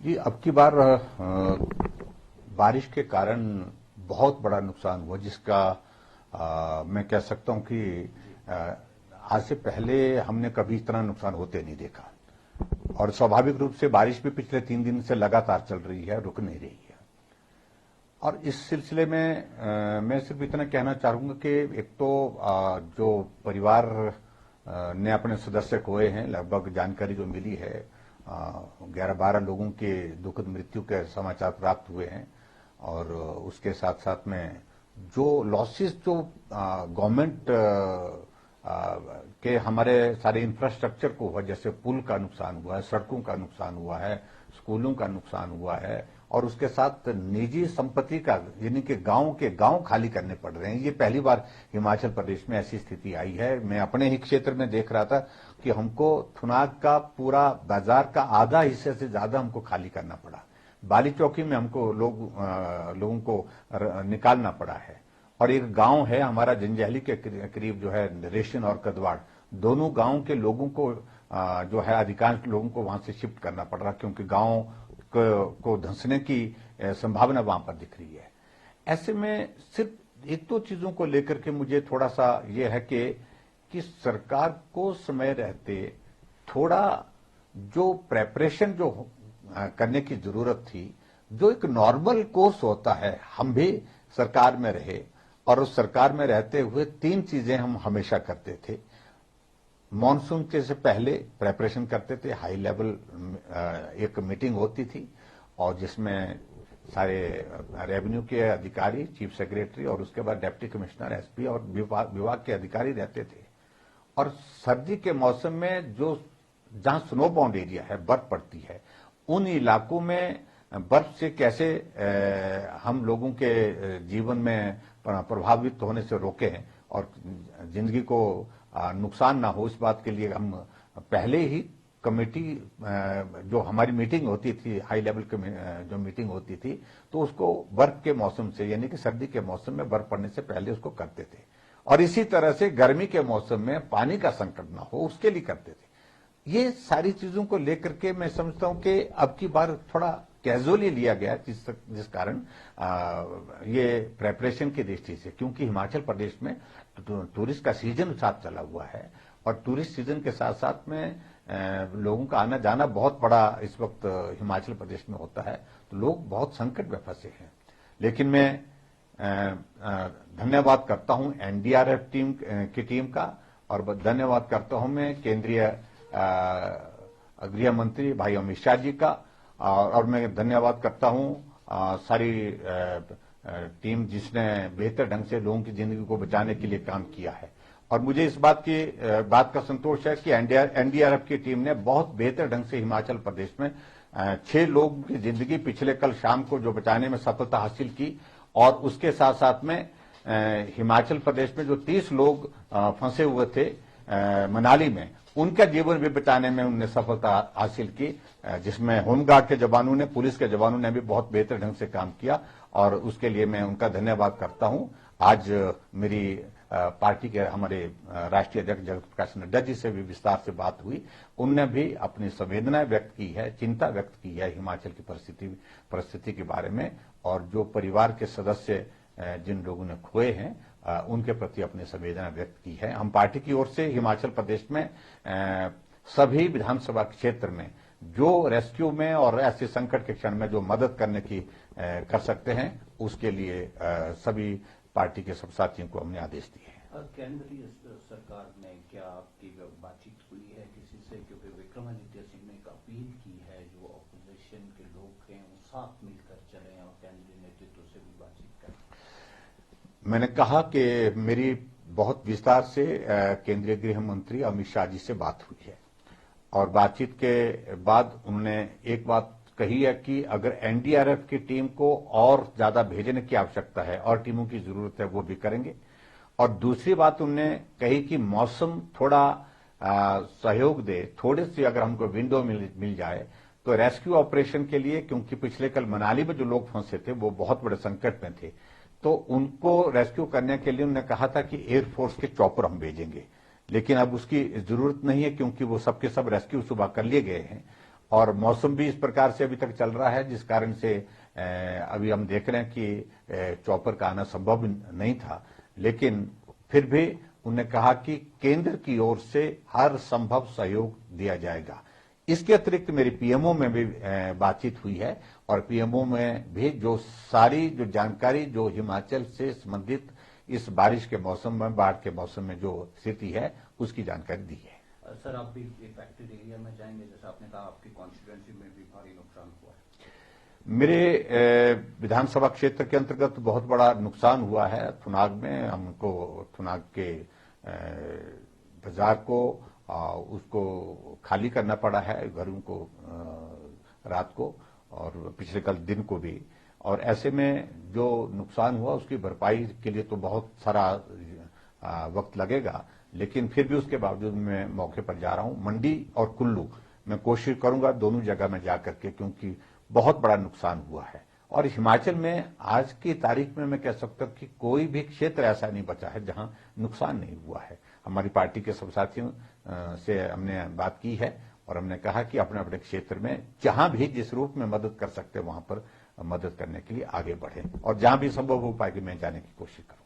जी, अब की बार बारिश के कारण बहुत बड़ा नुकसान हुआ, जिसका मैं कह सकता हूं कि अ, आज से पहले हमने कभी इतना नुकसान होते नहीं देखा। और स्वाभाविक रूप से बारिश भी पिछले 3 दिन से लगातार चल रही है, रुक नहीं रही है। और इस सिलसिले में मैं सिर्फ इतना कहना चाहूंगा कि एक तो जो परिवार ने अपने सदस्य खोए हैं, लगभग जानकारी जो मिली है 11-12 लोगों के दुखद मृत्यु के समाचार प्राप्त हुए हैं। और उसके साथ साथ में जो लॉसेस जो गवर्नमेंट के हमारे सारे इंफ्रास्ट्रक्चर को हुआ, जैसे पुल का नुकसान हुआ है, सड़कों का नुकसान हुआ है, स्कूलों का नुकसान हुआ है, और उसके साथ निजी संपत्ति का, यानी कि गांव के गांव खाली करने पड़ रहे हैं। ये पहली बार हिमाचल प्रदेश में ऐसी स्थिति आई है। मैं अपने ही क्षेत्र में देख रहा था कि हमको थुनाग का पूरा बाजार का आधा हिस्से से ज्यादा हमको खाली करना पड़ा। बाली चौकी में हमको लोगों को निकालना पड़ा है। और एक गांव है हमारा जंजैहली के करीब जो है रेशन और कदवाड़, दोनों गांव के लोगों को जो है अधिकांश लोगों को वहां से शिफ्ट करना पड़ रहा, क्योंकि गांव को धंसने की संभावना वहां पर दिख रही है। ऐसे में सिर्फ एक दो चीजों को लेकर के मुझे थोड़ा सा यह है कि सरकार को समय रहते थोड़ा जो प्रेपरेशन जो करने की जरूरत थी, जो एक नॉर्मल कोर्स होता है, हम भी सरकार में रहे और उस सरकार में रहते हुए 3 चीजें हम हमेशा करते थे। मॉनसून के से पहले प्रेपरेशन करते थे, हाई लेवल एक मीटिंग होती थी और जिसमें सारे रेवेन्यू के अधिकारी, चीफ सेक्रेटरी और उसके बाद डिप्टी कमिश्नर, एसपी और विभाग के अधिकारी रहते थे। और सर्दी के मौसम में जो जहां स्नो बाउंड एरिया है, बर्फ पड़ती है, उन इलाकों में बर्फ से कैसे हम लोगों के जीवन में प्रभावित होने से रोकें और जिंदगी को नुकसान ना हो, इस बात के लिए हम पहले ही कमेटी जो हमारी मीटिंग होती थी, हाई लेवल जो मीटिंग होती थी, तो उसको बर्फ के मौसम से, यानी कि सर्दी के मौसम में बर्फ पड़ने से पहले उसको करते थे। और इसी तरह से गर्मी के मौसम में पानी का संकट ना हो, उसके लिए करते थे। ये सारी चीजों को लेकर के मैं समझता हूं कि अब की बार थोड़ा कैजुअली लिया गया, जिस कारण ये प्रेपरेशन की दृष्टि से, क्योंकि हिमाचल प्रदेश में टूरिस्ट का सीजन साथ चला हुआ है और टूरिस्ट सीजन के साथ साथ में लोगों का आना जाना बहुत बड़ा इस वक्त हिमाचल प्रदेश में होता है, तो लोग बहुत संकट में फंसे हैं। लेकिन मैं धन्यवाद करता हूं एनडीआरएफ टीम की टीम का, और धन्यवाद करता हूं मैं केंद्रीय गृह मंत्री भाई अमित शाह जी का, और मैं धन्यवाद करता हूं सारी टीम जिसने बेहतर ढंग से लोगों की जिंदगी को बचाने के लिए काम किया है। और मुझे इस बात का संतोष है कि एनडीआरएफ की टीम ने बहुत बेहतर ढंग से हिमाचल प्रदेश में 6 लोगों की जिंदगी पिछले कल शाम को जो बचाने में सफलता हासिल की, और उसके साथ साथ में हिमाचल प्रदेश में जो 30 लोग फंसे हुए थे मनाली में, उनका जीवन भी बचाने में उन्होंने सफलता हासिल की, जिसमें होमगार्ड के जवानों ने, पुलिस के जवानों ने भी बहुत बेहतर ढंग से काम किया, और उसके लिए मैं उनका धन्यवाद करता हूं। आज मेरी पार्टी के हमारे राष्ट्रीय अध्यक्ष जगत प्रकाश नड्डा जी से भी विस्तार से बात हुई, उनने भी अपनी संवेदना व्यक्त की है, चिंता व्यक्त की है हिमाचल की परिस्थिति के बारे में, और जो परिवार के सदस्य जिन लोगों ने खोए हैं उनके प्रति अपनी संवेदना व्यक्त की है। हम पार्टी की ओर से हिमाचल प्रदेश में सभी विधानसभा क्षेत्र में जो रेस्क्यू में और ऐसे संकट के क्षण में जो मदद करने की कर सकते हैं, उसके लिए सभी पार्टी के सब साथियों को हमने आदेश दिए हैं। केंद्रीय सरकार में क्या आपकी बातचीत हुई है किसी से, क्योंकि विक्रमादित्य सिंह ने एक अपील की है जो ऑपोजिशन के लोग हैं वो साथ मिलकर चलें और केंद्रीय नेतृत्व से भी बातचीत करें? मैंने कहा कि मेरी बहुत विस्तार से केंद्रीय गृह मंत्री अमित शाह जी से बात हुई है, और बातचीत के बाद उन्होंने एक बात कही है कि अगर एनडीआरएफ की टीम को और ज्यादा भेजने की आवश्यकता है और टीमों की जरूरत है, वो भी करेंगे। और दूसरी बात उन्होंने कही कि मौसम थोड़ा सहयोग दे, थोड़ी सी अगर हमको विंडो मिल जाए तो रेस्क्यू ऑपरेशन के लिए, क्योंकि पिछले कल मनाली में जो लोग फंसे थे वो बहुत बड़े संकट में थे, तो उनको रेस्क्यू करने के लिए उन्होंने कहा था कि एयरफोर्स के चॉपर हम भेजेंगे। लेकिन अब उसकी जरूरत नहीं है, क्योंकि वो सबके सब रेस्क्यू सुबह कर लिए गए हैं। और मौसम भी इस प्रकार से अभी तक चल रहा है, जिस कारण से अभी हम देख रहे हैं कि चॉपर का आना संभव नहीं था। लेकिन फिर भी उन्होंने कहा कि केंद्र की ओर से हर संभव सहयोग दिया जाएगा। इसके अतिरिक्त मेरी पीएमओ में भी बातचीत हुई है और पीएमओ में भी जो सारी जो जानकारी जो हिमाचल से संबंधित इस बारिश के मौसम में, बाढ़ के मौसम में जो स्थिति है उसकी जानकारी दी है। सर, आप भी इफेक्टेड एरिया में जाएंगे, जैसे आपने कहा आपकी कॉन्स्टिट्यूएंसी में भी भारी नुकसान हुआ है। मेरे विधानसभा क्षेत्र के अंतर्गत बहुत बड़ा नुकसान हुआ है थुनाग में। हमको थुनाग के बाजार को उसको खाली करना पड़ा है, घरों को रात को और पिछले कल दिन को भी। और ऐसे में जो नुकसान हुआ उसकी भरपाई के लिए तो बहुत सारा वक्त लगेगा, लेकिन फिर भी उसके बावजूद मैं मौके पर जा रहा हूं। मंडी और कुल्लू मैं कोशिश करूंगा दोनों जगह में जाकर के, क्योंकि बहुत बड़ा नुकसान हुआ है। और हिमाचल में आज की तारीख में मैं कह सकता हूं कि कोई भी क्षेत्र ऐसा नहीं बचा है जहां नुकसान नहीं हुआ है। हमारी पार्टी के सब साथियों से हमने बात की है और हमने कहा कि अपने अपने क्षेत्र में जहां भी जिस रूप में मदद कर सकते हैं वहां पर मदद करने के लिए आगे बढ़ें और जहां भी संभव हो पाएगी मैं जाने की कोशिश करूं।